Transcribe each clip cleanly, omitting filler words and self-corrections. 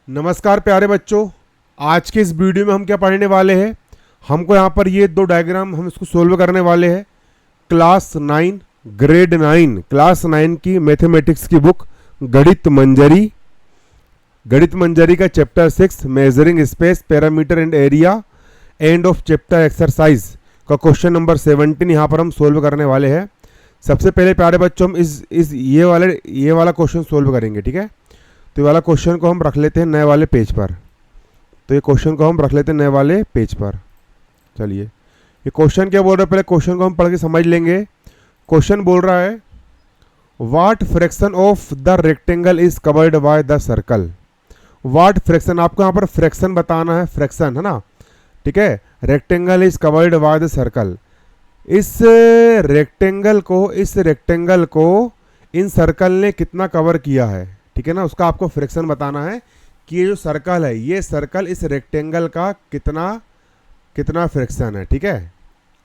नमस्कार प्यारे बच्चों। आज के इस वीडियो में हम क्या पढ़ने वाले हैं, हमको यहाँ पर ये दो डायग्राम हम इसको सोल्व करने वाले हैं। क्लास 9 ग्रेड 9 क्लास 9 की मैथमेटिक्स की बुक गणित मंजरी का chapter 6 measuring space parameter and area end of chapter exercise का क्वेश्चन नंबर 17 यहाँ पर हम सोल्व करने वाले हैं। सबसे पहले प्यारे बच्चों हम ये वाला क्वेश्चन सोल्व करेंगे, ठीक है। तो ये वाला क्वेश्चन को हम रख लेते हैं नए वाले पेज पर। चलिए, ये क्वेश्चन क्या बोल रहा है, पहले क्वेश्चन को हम पढ़ के समझ लेंगे। क्वेश्चन बोल रहा है what fraction of the rectangle is covered by the circle. What fraction, आपको यहाँ पर फ्रैक्शन बताना है, फ्रैक्शन है ना, ठीक है। Rectangle is covered by the circle. इस रेक्टेंगल को इन सर्कल ने कितना कवर किया है, ठीक है ना, उसका आपको फ्रैक्शन बताना है कि ये जो सर्कल है, ये सर्कल इस रेक्टेंगल का कितना फ्रैक्शन है, ठीक है।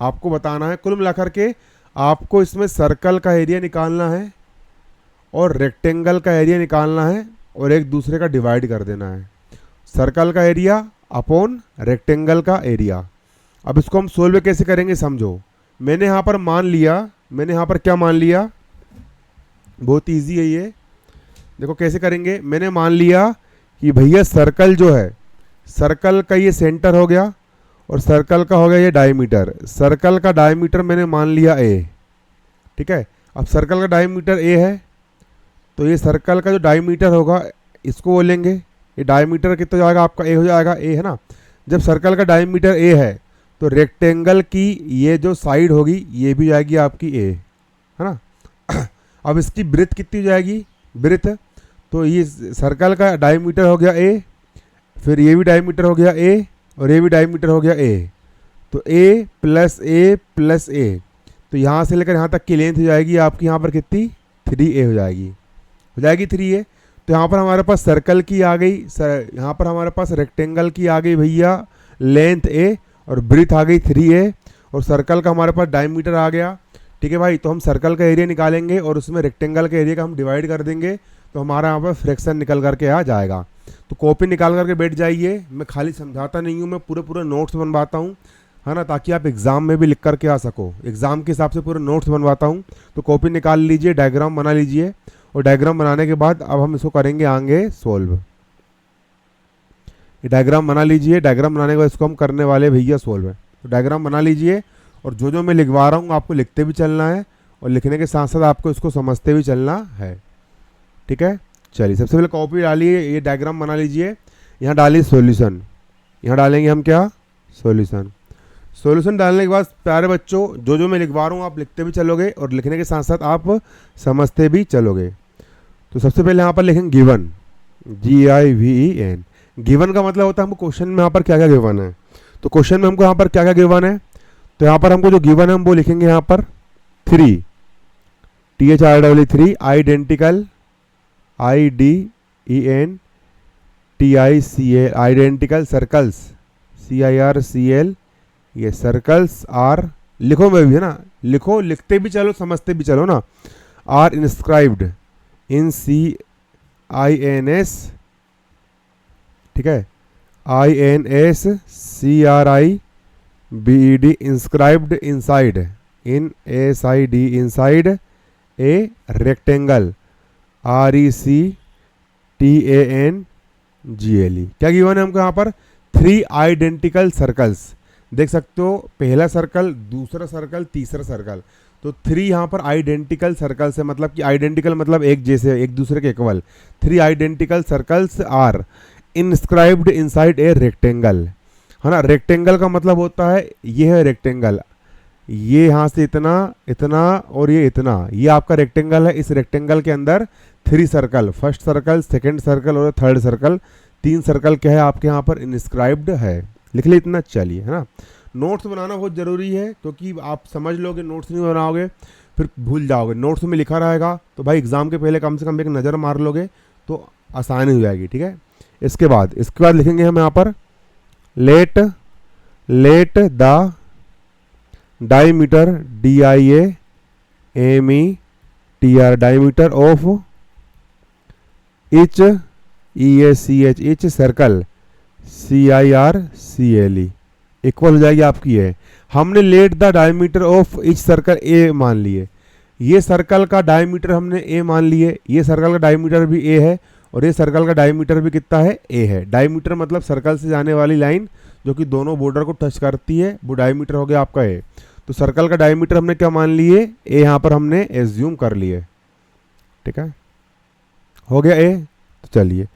आपको बताना है। कुल मिलाकर के आपको इसमें सर्कल का एरिया निकालना है और रेक्टेंगल का एरिया निकालना है और एक दूसरे का डिवाइड कर देना है। सर्कल का एरिया अपॉन रेक्टेंगल का एरिया। अब इसको हम सोल्व कैसे करेंगे समझो। मैंने यहाँ पर क्या मान लिया, बहुत ईजी है ये। देखो कैसे करेंगे। मैंने मान लिया कि भैया सर्कल जो है, सर्कल का ये सेंटर हो गया और सर्कल का हो गया ये डायमीटर। सर्कल का डायमीटर मैंने मान लिया ए, ठीक है। अब सर्कल का डायमीटर ए है तो ये सर्कल का जो डायमीटर होगा इसको बोलेंगे। ये डायमीटर कितना जाएगा आपका, ए हो जाएगा, ए है ना। जब सर्कल का डायमीटर ए है तो रेक्टेंगल की ये जो साइड होगी ये भी जाएगी आपकी ए, है ना। अब इसकी ब्रेथ कितनी जाएगी, ब्रेथ, तो ये सर्कल का डायमीटर हो गया ए, फिर ये भी डायमीटर हो गया ए और ये भी डायमीटर हो गया ए, तो ए प्लस ए, तो यहाँ से लेकर यहाँ तक की लेंथ हो जाएगी आपकी यहाँ पर कितनी, 3a हो जाएगी 3a। तो यहाँ पर हमारे पास सर्कल की आ गई, यहाँ पर हमारे पास रेक्टेंगल की आ गई भैया लेंथ a और ब्रीथ आ गई 3a और सर्कल का हमारे पास डायमीटर आ गया, ठीक है भाई। तो हम सर्कल का एरिया निकालेंगे और उसमें रेक्टेंगल के एरिया का हम डिवाइड कर देंगे, तो हमारा यहाँ पर फ्रैक्शन निकल करके आ जाएगा। तो कॉपी निकाल करके बैठ जाइए। मैं खाली समझाता नहीं हूँ, मैं पूरे नोट्स बनवाता हूँ, है ना, ताकि आप एग्ज़ाम में भी लिख करके आ सको। एग्ज़ाम के हिसाब से पूरे नोट्स बनवाता हूँ। तो कॉपी निकाल लीजिए, डायग्राम बना लीजिए और डायग्राम बनाने के बाद अब हम इसको करेंगे आगे सोल्व। ये डायग्राम बना लीजिए, डायग्राम बनाने के बाद इसको हम करने वाले भैया सोल्व है। तो डायग्राम बना लीजिए और जो मैं लिखवा रहा हूँ आपको लिखते भी चलना है और लिखने के साथ साथ आपको इसको समझते भी चलना है, ठीक है। चलिए, सबसे पहले कॉपी डालिए, ये डायग्राम बना लीजिए। यहाँ डालिए सॉल्यूशन, यहाँ डालेंगे हम क्या, सॉल्यूशन डालने के बाद प्यारे बच्चों जो मैं लिखवा रहा हूँ आप लिखते भी चलोगे और लिखने के साथ साथ आप समझते भी चलोगे। तो सबसे पहले यहाँ पर लिखेंगे गिवन, GIVEN। गिवन का मतलब होता है हमको क्वेश्चन में यहाँ पर क्या क्या गिवन है। तो क्वेश्चन में हमको यहाँ पर क्या क्या गिवन है, तो यहाँ पर हमको जो गिवन है हम वो लिखेंगे यहाँ पर 3 THREE identical IDENTICL identical circles CIRCL। ये सर्कल्स आर, लिखो में भी है ना, लिखो, लिखते भी चलो समझते भी चलो ना। आर इंस्क्राइब्ड इन CINS, ठीक है, INSCRIBED inscribed inside in SID inside a rectangle RECTANGLE। क्या गिवन है हमको यहाँ पर, 3 आइडेंटिकल सर्कल्स। देख सकते हो, पहला सर्कल, दूसरा सर्कल, तीसरा सर्कल। तो 3 यहाँ पर आइडेंटिकल सर्कल्स है, मतलब कि आइडेंटिकल मतलब एक जैसे, एक दूसरे के equal. 3 identical circles are inscribed inside a rectangle, है ना। रेक्टेंगल का मतलब होता है ये है रेक्टेंगल, ये यहाँ से इतना इतना और ये इतना, ये आपका रेक्टेंगल है। इस रेक्टेंगल के अंदर 3 circle, first circle, second circle और थर्ड सर्कल, 3 सर्कल क्या है आपके यहाँ पर इंस्क्राइब्ड है। लिख ली इतना, चलिए, है ना। नोट्स बनाना बहुत ज़रूरी है क्योंकि आप समझ लोगे, नोट्स नहीं बनाओगे फिर भूल जाओगे। नोट्स में लिखा रहेगा तो भाई एग्ज़ाम के पहले कम से कम एक नज़र मार लोगे तो आसानी हो जाएगी, ठीक है। इसके बाद लिखेंगे हम यहाँ पर late the diameter DIAMETR diameter of each EACH circle CIRCLE equal हो जाएगी आपकी है। हमने late the diameter of each circle A मान लिए, ये सर्कल का डायमीटर हमने ए मान लिए, ये सर्कल का डायमीटर भी ए है और ये सर्कल का डायमीटर भी कितना है, ए है। डायमीटर मतलब सर्कल से जाने वाली लाइन जो कि दोनों बॉर्डर को टच करती है, वो डायमीटर हो गया आपका ए। तो सर्कल का डायमीटर हमने क्या मान लिए, ए यहाँ पर हमने एज्यूम कर लिए, ठीक है, हो गया ए। तो चलिए,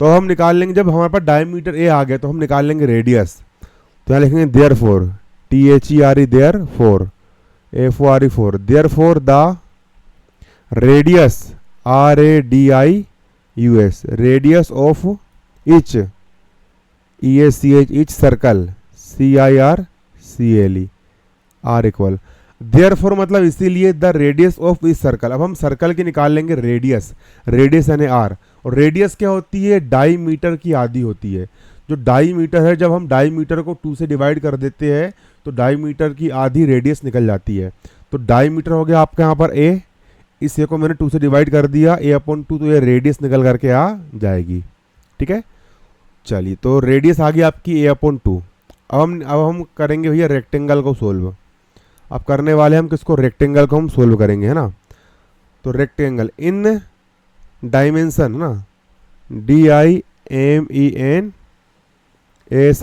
तो हम निकाल लेंगे, जब हमारे पास डायमीटर ए आ गया तो हम निकाल लेंगे रेडियस। तो यहाँ लिखेंगे therefore, THERE therefore, FORE therefore the radius RADIUS radius of each EACH each circle CIRCLE are equal. Therefore मतलब इसीलिए द रेडियस ऑफ इस सर्कल। अब हम सर्कल की निकाल लेंगे रेडियस, रेडियस यानी आर। और रेडियस क्या होती है, डाईमीटर की आधी होती है। जो डाईमीटर है, जब हम डाईमीटर को 2 से डिवाइड कर देते हैं तो डाईमीटर की आधी रेडियस निकल जाती है। तो डाईमीटर हो गया आपका यहाँ पर ए, इस ए को मैंने 2 से डिवाइड कर दिया, A/2, तो ये रेडियस निकल करके आ जाएगी, ठीक है। चलिए, तो रेडियस आ गई आपकी A/2। अब हम करेंगे भैया रेक्टेंगल को सोल्व। अब करने वाले हम किसको, रेक्टेंगल को हम सोल्व करेंगे, है ना। तो रेक्टेंगल इन डायमेंशन ना,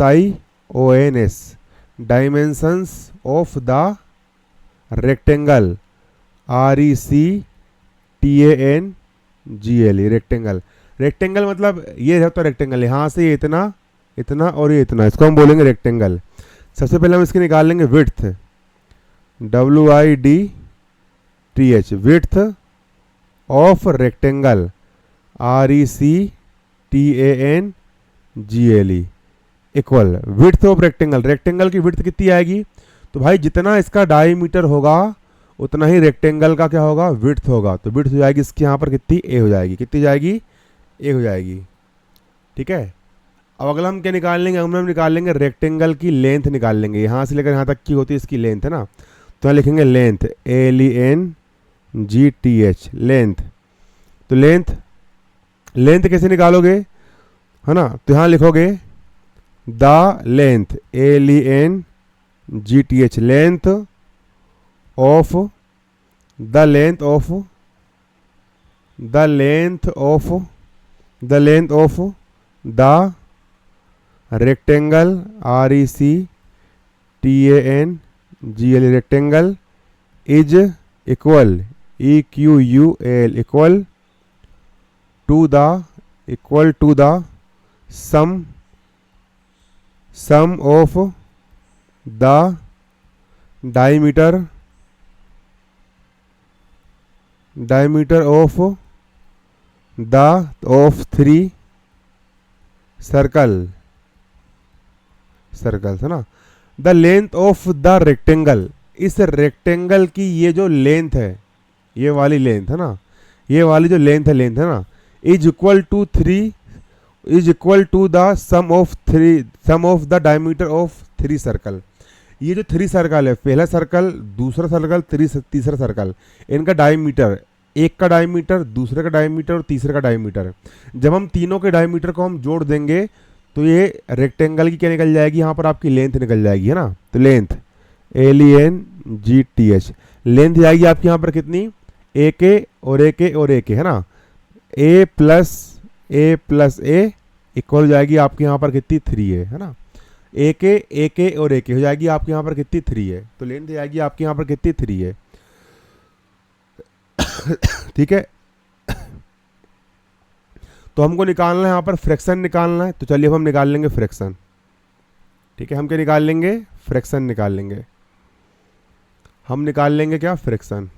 DIMENSIONS dimensions of the rectangle RECTANGLE rectangle. Rectangle मतलब ये है, तो रेक्टेंगल यहाँ से ये इतना, इतना और ये इतना, इसको हम बोलेंगे रेक्टेंगल। सबसे पहले हम इसकी निकाल लेंगे width, WIDTH width of rectangle RECTANGLE equal width of rectangle. Rectangle की विड्थ कितनी आएगी, तो भाई जितना इसका डायमीटर होगा उतना ही रेक्टेंगल का क्या होगा, विड्थ होगा। तो विड्थ हो जाएगी इसकी यहाँ पर कितनी, ए हो जाएगी, कितनी जाएगी, ए हो जाएगी, ठीक है। अब अगला हम क्या निकाल लेंगे, हम निकाल लेंगे रेक्टेंगल की लेंथ निकाल लेंगे, यहाँ से लेकर यहाँ तक की होती है इसकी लेंथ, है ना। तो यहाँ लिखेंगे लेंथ, LENGTH लेंथ। तो लेंथ कैसे निकालोगे, है ना। तो यहाँ लिखोगे the length, LENGTH length of the length of the length of the length of the rectangle RECTANGLE rectangle is equal EQUAL equal to the sum of the diameter of the of 3 circle है ना। The length of the rectangle, इस rectangle की ये जो length है, ये वाली length है ना, ये वाली जो लेंथ है ना, is equal to the sum of the diameter of 3 circle. ये जो 3 सर्कल है, पहला सर्कल, दूसरा सर्कल, तीसरा सर्कल, इनका डायमीटर, एक का डायमीटर, दूसरे का डायमीटर और तीसरे का डायमीटर, जब हम तीनों के डायमीटर को हम जोड़ देंगे तो ये रेक्टेंगल की क्या निकल जाएगी, यहाँ पर आपकी लेंथ निकल जाएगी, है ना। तो लेंथ LENGTH लेंथ जाएगी आपकी यहाँ पर कितनी, AK और AK और AK, है ना। A प्लस A इक्वल हो जाएगी आपके यहाँ पर कितनी, 3 है ना। AK और AK हो जाएगी आपके यहाँ पर कितनी, 3 है। तो लेंथ जाएगी आपके यहाँ पर कितनी, 3 है, ठीक है। तो हमको निकालना है यहाँ पर फ्रैक्शन निकालना है। तो चलिए अब हम निकाल लेंगे फ्रैक्शन, ठीक है। हम क्या निकाल लेंगे, फ्रैक्शन निकाल लेंगे। हम निकाल लेंगे क्या, फ्रैक्शन।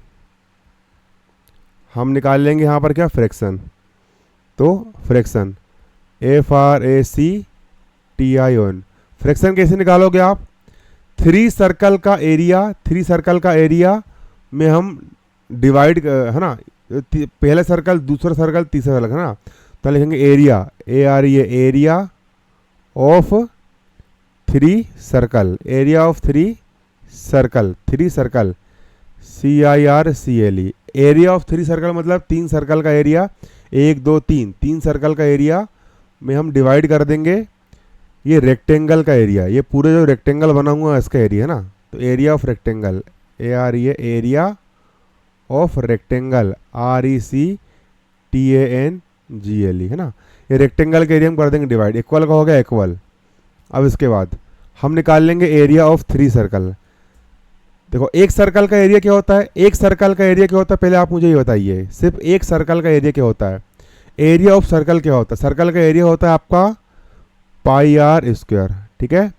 हम निकाल लेंगे यहाँ पर क्या, फ्रैक्शन। तो फ्रैक्शन FRACTION फ्रैक्शन कैसे निकालोगे आप, 3 सर्कल का एरिया में हम डिवाइड, है ना, पहला सर्कल, दूसरा सर्कल, तीसरा सर्कल, है ना। तो लिखेंगे area, AREA area of 3 circle, area of 3 circle CIRCLE area of 3 circle मतलब 3 सर्कल का एरिया, 1 2 3 सर्कल का एरिया में हम डिवाइड कर देंगे ये रेक्टेंगल का एरिया, ये पूरे जो रेक्टेंगल बना हुआ है इसका एरिया है ना, तो area of rectangle area of rectangle RECTANGLE है ना, ये रेक्टेंगल का एरिया हम कर देंगे डिवाइड, इक्वल का हो गया इक्वल। अब इसके बाद हम निकाल लेंगे एरिया ऑफ 3 सर्कल। देखो एक सर्कल का एरिया क्या होता है, एक सर्कल का एरिया क्या होता है, पहले आप मुझे ये बताइए, सिर्फ एक सर्कल का एरिया क्या होता है। एरिया ऑफ सर्कल क्या होता है, सर्कल का एरिया होता है आपका पाई आर स्क्वायर, ठीक है।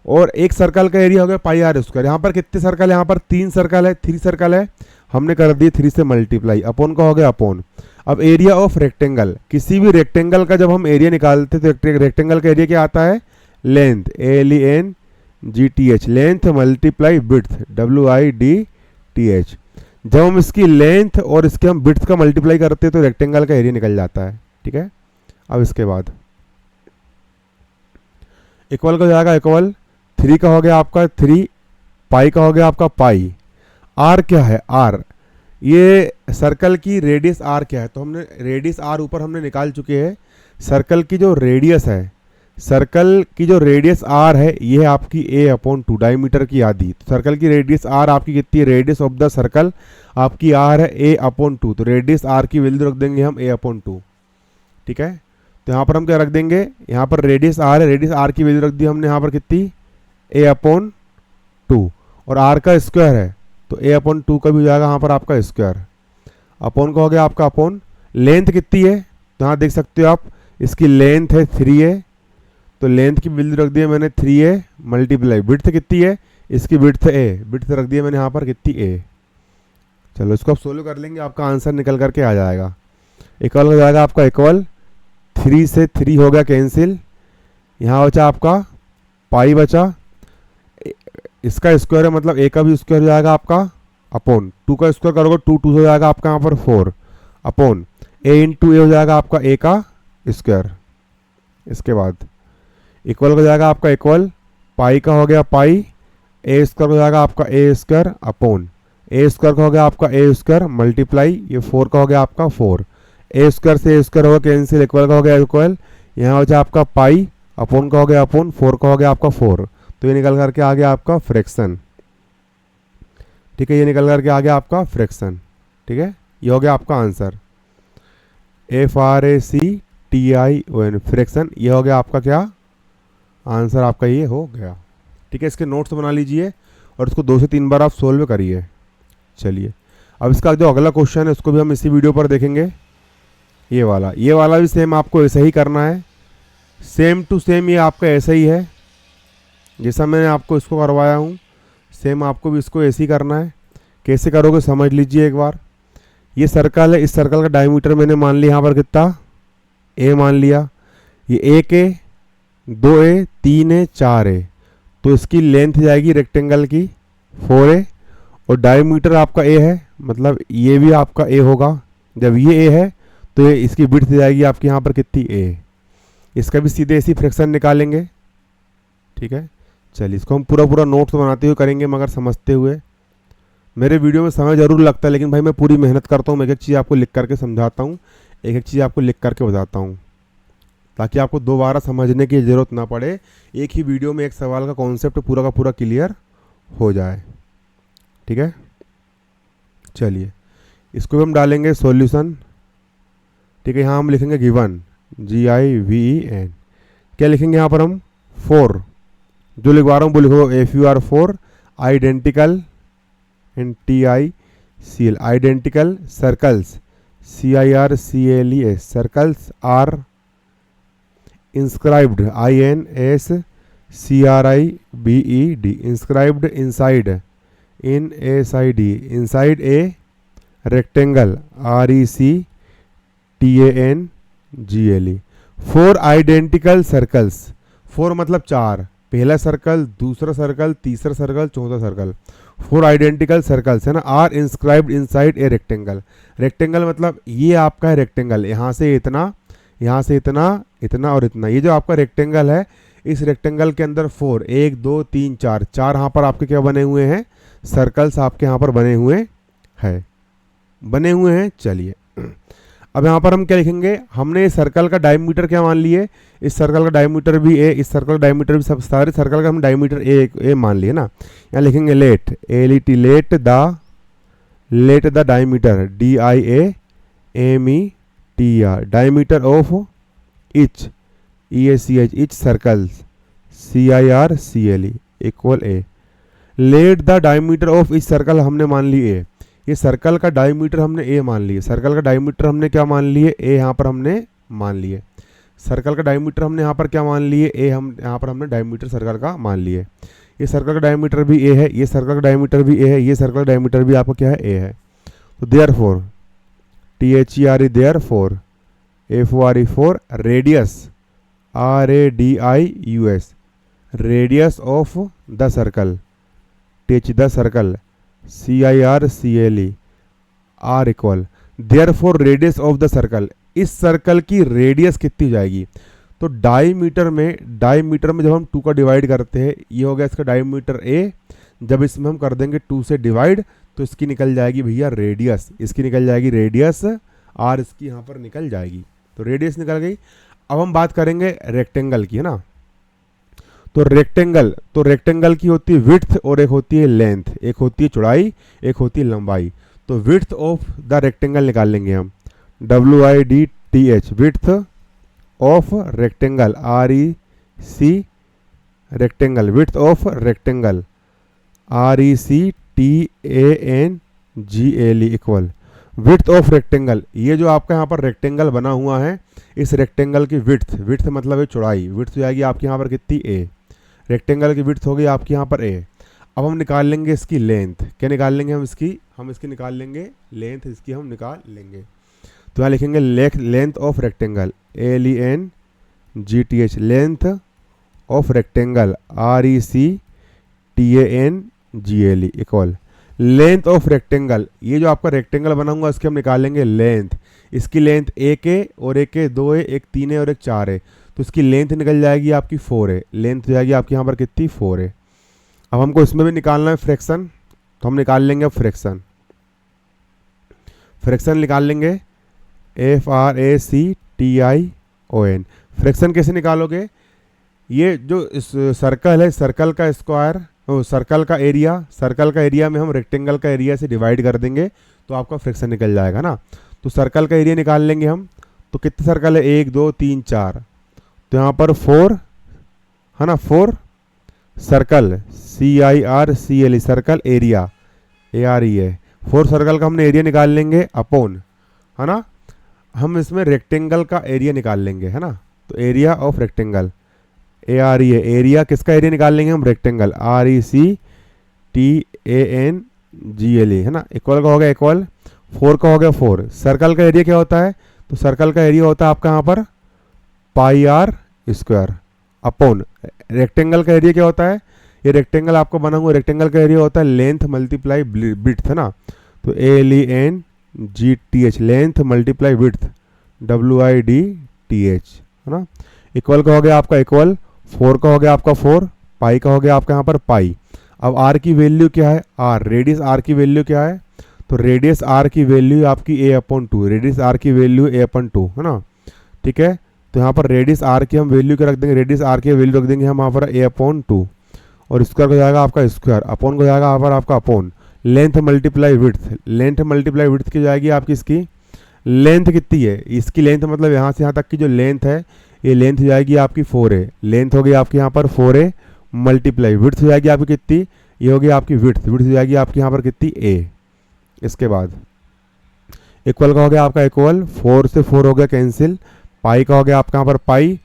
और एक सर्कल का एरिया हो गया पाई आर स्क्वायर। यहाँ पर कितने सर्कल है, यहाँ पर 3 सर्कल है, 3 सर्कल है, हमने कर दिए 3 से मल्टीप्लाई, अपॉन का हो गया अपॉन। अब एरिया ऑफ रेक्टेंगल, किसी भी रेक्टेंगल का जब हम एरिया निकालते तो रेक्टेंगल का एरिया क्या आता है, length LENGTH, length multiply width WIDTH। जब हम इसकी लेंथ और इसके हम विड्थ का मल्टीप्लाई करते हैं तो रेक्टेंगल का एरिया निकल जाता है, ठीक है। अब इसके बाद इक्वल का हो जाएगा इक्वल, 3 का हो गया आपका 3, पाई का हो गया आपका पाई। आर क्या है, आर ये सर्कल की रेडियस आर क्या है, तो हमने रेडियस आर ऊपर हमने निकाल चुके हैं। सर्कल की जो रेडियस है, सर्कल की जो रेडियस आर है ये है आपकी A/2 डायमीटर की आधी। तो सर्कल की रेडियस आर आपकी कितनी है, रेडियस ऑफ द सर्कल आपकी आर है A/2, तो रेडियस आर की वैल्यू रख देंगे हम A/2, ठीक है। तो यहाँ पर हम क्या रख देंगे, यहाँ पर रेडियस आर है, रेडियस आर की वैल्यू रख दी हमने यहाँ पर कितनी A/2, और आर का स्क्वायर है तो A/2 का भी हो जाएगा यहाँ पर आपका स्क्वायर, अपॉन का हो गया आपका अपॉन। लेंथ कितनी है, तो यहाँ देख सकते हो आप, इसकी लेंथ है 3A, तो लेंथ की वैल्यू रख दी है मैंने 3A मल्टीप्लाई, विड्थ कितनी है, इसकी विड्थ A, विड्थ रख दी है मैंने यहाँ पर कितनी A। चलो इसको आप सोल्व कर लेंगे, आपका आंसर निकल करके आ जाएगा। इक्वल हो जाएगा आपका इक्वल, 3 से 3 हो गया कैंसिल, यहाँ बचा आपका पाई बचा, इसका स्क्वायर है मतलब A का भी स्क्वायर हो जाएगा आपका अपॉन, 2 का स्क्वायर करोगे 2 2 हो जाएगा आपका यहाँ पर 4 अपॉन A इंटू A हो जाएगा आपका A का स्क्वायर। इसके बाद इक्वल हो जाएगा आपका इक्वल, पाई का हो गया पाई, A स्क्वायर हो जाएगा आपका A square upon A square का हो गया आपका A स्क्वायर मल्टीप्लाई, ये 4 का हो गया आपका 4, A स्क्वायर से A स्क्वायर होगा कैंसिल, इक्वल का हो गया इक्वल, यहाँ हो जाए आपका पाई, अपॉन का हो गया अपॉन, 4 का हो गया आपका 4, तो ये निकल करके आ गया आपका फ्रैक्शन, ठीक है। ये निकल करके आ गया आपका फ्रैक्शन, ठीक है। ये हो गया आपका आंसर FRACTION फ्रैक्शन, ये हो गया आपका क्या आंसर, आपका ये हो गया, ठीक है। इसके नोट्स बना लीजिए और इसको 2 से 3 बार आप सोल्व करिए। चलिए अब इसका जो अगला क्वेश्चन है उसको भी हम इसी वीडियो पर देखेंगे। ये वाला भी सेम आपको ऐसा ही करना है, सेम टू सेम ये आपका ऐसा ही है जैसा मैंने आपको इसको करवाया हूँ, सेम आपको भी इसको ऐसे ही करना है। कैसे करोगे समझ लीजिए एक बार। ये सर्कल है, इस सर्कल का डायमीटर मैंने मान लिया यहाँ पर कितना A मान लिया, ये 1A 2A 3A 4A, तो इसकी लेंथ जाएगी रेक्टेंगल की 4A, और डायमीटर आपका A है मतलब ये भी आपका A होगा। जब ये A है तो ये इसकी विड्थ जाएगी आपकी यहाँ पर कितनी A, इसका भी सीधे ऐसी फ्रैक्शन निकालेंगे, ठीक है। चलिए इसको हम पूरा नोट्स बनाते हुए करेंगे मगर समझते हुए। मेरे वीडियो में समय ज़रूर लगता है लेकिन भाई मैं पूरी मेहनत करता हूँ, एक एक चीज़ आपको लिख करके समझाता हूँ, एक एक चीज़ आपको लिख करके बताता हूँ, ताकि आपको दोबारा समझने की ज़रूरत ना पड़े, एक ही वीडियो में एक सवाल का कॉन्सेप्ट पूरा का पूरा क्लियर हो जाए, ठीक है। चलिए इसको भी हम डालेंगे सॉल्यूशन, ठीक है। यहाँ हम लिखेंगे गिवन GIVEN, क्या लिखेंगे यहाँ पर हम 4, जो लिखवा रहा हूँ वो लिखो FUR4 identical and TICL identical circles CIRCLES circles are inscribed INSCRIBED inscribed inside inside a rectangle RECTANGLE 4 identical circles, 4 मतलब 4, पहला सर्कल दूसरा सर्कल तीसरा सर्कल चौथा सर्कल, 4 आइडेंटिकल सर्कल्स है ना, are inscribed inside a rectangle. Rectangle मतलब ये आपका है रेक्टेंगल, यहाँ से इतना, यहाँ से इतना, इतना और इतना, ये जो आपका रेक्टेंगल है इस रेक्टेंगल के अंदर 4 1 2 3 4 4 यहाँ पर आपके क्या बने हुए हैं, सर्कल्स आपके यहाँ पर बने हुए हैं। चलिए अब यहाँ पर हम क्या लिखेंगे, हमने इस सर्कल का डायमीटर क्या मान लिए, इस सर्कल का डायमीटर भी ए, इस सर्कल का डायमीटर भी, सब सारे सर्कल का हम डायमीटर ए मान लिए ना। यहाँ लिखेंगे let L E T let the diameter DIAMETR diameter of each EACH each circles CIRCLE equal a. Let the diameter of each circle हमने मान ली ए, ये सर्कल का डायमीटर हमने ए मान लिए, सर्कल का डायमीटर हमने क्या मान लिए, ए यहाँ पर हमने मान लिए, सर्कल का डायमीटर हमने यहाँ पर क्या मान लिए, ए, हम यहाँ पर हमने डायमीटर सर्कल का मान लिए। ये सर्कल का डायमीटर भी ए है, ये सर्कल का डायमीटर भी ए है, ये सर्कल का डायमीटर भी आपका क्या है, ए है। तो therefore THERE therefore FORE radius RADIUS radius of the circle TH the circle CIRCLE are equal therefore radius of the circle, इस सर्कल की रेडियस कितनी हो जाएगी। तो डायमीटर में जब हम 2 का डिवाइड करते हैं, ये हो गया इसका डायमीटर ए, जब इसमें हम कर देंगे 2 से डिवाइड तो इसकी निकल जाएगी भैया रेडियस, इसकी निकल जाएगी रेडियस, आर इसकी यहाँ पर निकल जाएगी, तो रेडियस निकल गई। अब हम बात करेंगे रेक्टेंगल की, है ना। तो रेक्टेंगल की होती है विड्थ और एक होती है लेंथ, एक होती है चौड़ाई, एक होती है लंबाई। तो विड्थ ऑफ द रेक्टेंगल निकाल लेंगे हम, WIDTH width of rectangle REC rectangle, width of rectangle RECTANGLE equal width of rectangle. ये जो आपका यहाँ पर रेक्टेंगल बना हुआ है, इस रेक्टेंगल की विड्थ मतलब है चौड़ाई, विड्थ हो जाएगी आपकी यहाँ पर कितनी, ए। रेक्टेंगल की विड्थ होगी आपकी यहाँ पर ए। अब हम निकाल लेंगे इसकी लेंथ, क्या निकाल लेंगे हम इसकी निकाल लेंगे लेंथ, इसकी हम निकाल लेंगे। तो यहाँ लिखेंगे length of rectangle LENGTH length of rectangle RECTANGLE equal length of rectangle. ये जो आपका रेक्टेंगल बना हुआ इसकी हम निकालेंगे लेंथ, इसकी लेंथ एक है और एक है, 2 है, एक 3 है और एक 4 है, तो इसकी लेंथ निकल जाएगी आपकी 4 है, लेंथ हो जाएगी आपकी यहाँ पर कितनी 4 है। अब हमको इसमें भी निकालना है फ्रैक्शन, तो हम निकाल लेंगे अब फ्रैक्शन निकाल लेंगे FRACTION। फ्रैक्शन कैसे निकालोगे, ये जो सर्कल है, सर्कल का स्क्वायर, सर्कल का एरिया में हम रेक्टेंगल का एरिया से डिवाइड कर देंगे तो आपका फ्रैक्शन निकल जाएगा ना। तो सर्कल का एरिया निकाल लेंगे हम, तो कितने सर्कल है, 1 2 3 4, तो यहाँ पर 4 है ना, 4 circle CIRCLE circle area ARE 4 circle का हमने एरिया निकाल लेंगे अपॉन, है ना, हम इसमें रेक्टेंगल का एरिया निकाल लेंगे, है ना। तो area of rectangle ARE area किसका एरिया निकाल लेंगे हम, रेक्टेंगल RECTANGLE, है ना, इक्वल का हो गया इक्वल 4 का हो गया 4। सर्कल का एरिया क्या होता है, तो सर्कल का एरिया होता है आपका यहाँ पर πr स्क्वायर अपॉन रेक्टेंगल का एरिया क्या होता है, ये रेक्टेंगल आपको बना हुआ रेक्टेंगल का एरिया होता है लेंथ मल्टीप्लाई विड्थ, है ना। तो LENGTH length multiply width WIDTH, है ना, इक्वल का हो गया आपका इक्वल 4 का हो गया आपका 4, पाई का हो गया आपका यहाँ पर पाई। अब r की वैल्यू क्या है, r रेडियस r की वैल्यू क्या है, तो रेडियस r की वैल्यू आपकी A/2, रेडियस r की वैल्यू A/2, है ना, ठीक है। तो यहाँ पर रेडियस r की हम वैल्यू क्या रख देंगे, रेडियस r की वैल्यू रख देंगे हम यहाँ पर A/2 और स्क्वायर हो जाएगा आपका स्क्वायर, अपॉन को जाएगा यहाँ पर आपका अपॉन लेंथ मल्टीप्लाई विड्थ की जाएगी आपकी, इसकी लेंथ कितनी है, इसकी लेंथ मतलब यहाँ से यहाँ तक की जो लेंथ है, ये लेंथ हो जाएगी आपकी 4 है, लेंथ हो गई आपकी यहाँ पर 4 है मल्टीप्लाई विड्थ हो जाएगी आपकी कितनी, ये होगी आपकी विड्थ हो जाएगी आपकी यहाँ पर कितनी a। इसके बाद इक्वल का हो गया आपका इक्वल 4 से 4 हो गया कैंसिल, पाई का हो गया आपका यहाँ पर पाई,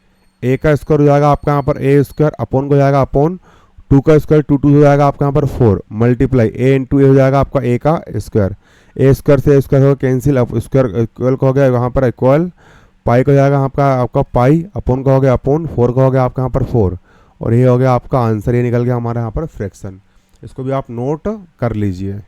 a का स्क्वायर हो जाएगा आपका यहाँ पर a स्क्वायर अपॉन को हो जाएगा अपॉन 2 का स्क्वायर 2 हो जाएगा आपका यहाँ पर 4 मल्टीप्लाई a इंटू ए हो जाएगा आपका a का स्क्वायर, a स्क्वायर से स्क्वायर होगा कैंसिल, स्क्वायर इक्वल का हो गया यहाँ पर इक्वल पाई का हो जाएगा आपका पाई अपॉन का हो गया अपॉन 4 का हो गया आपका यहाँ पर 4 और ये हो गया आपका आंसर, ये निकल गया हमारा यहाँ पर फ्रैक्शन। इसको भी आप नोट कर लीजिए।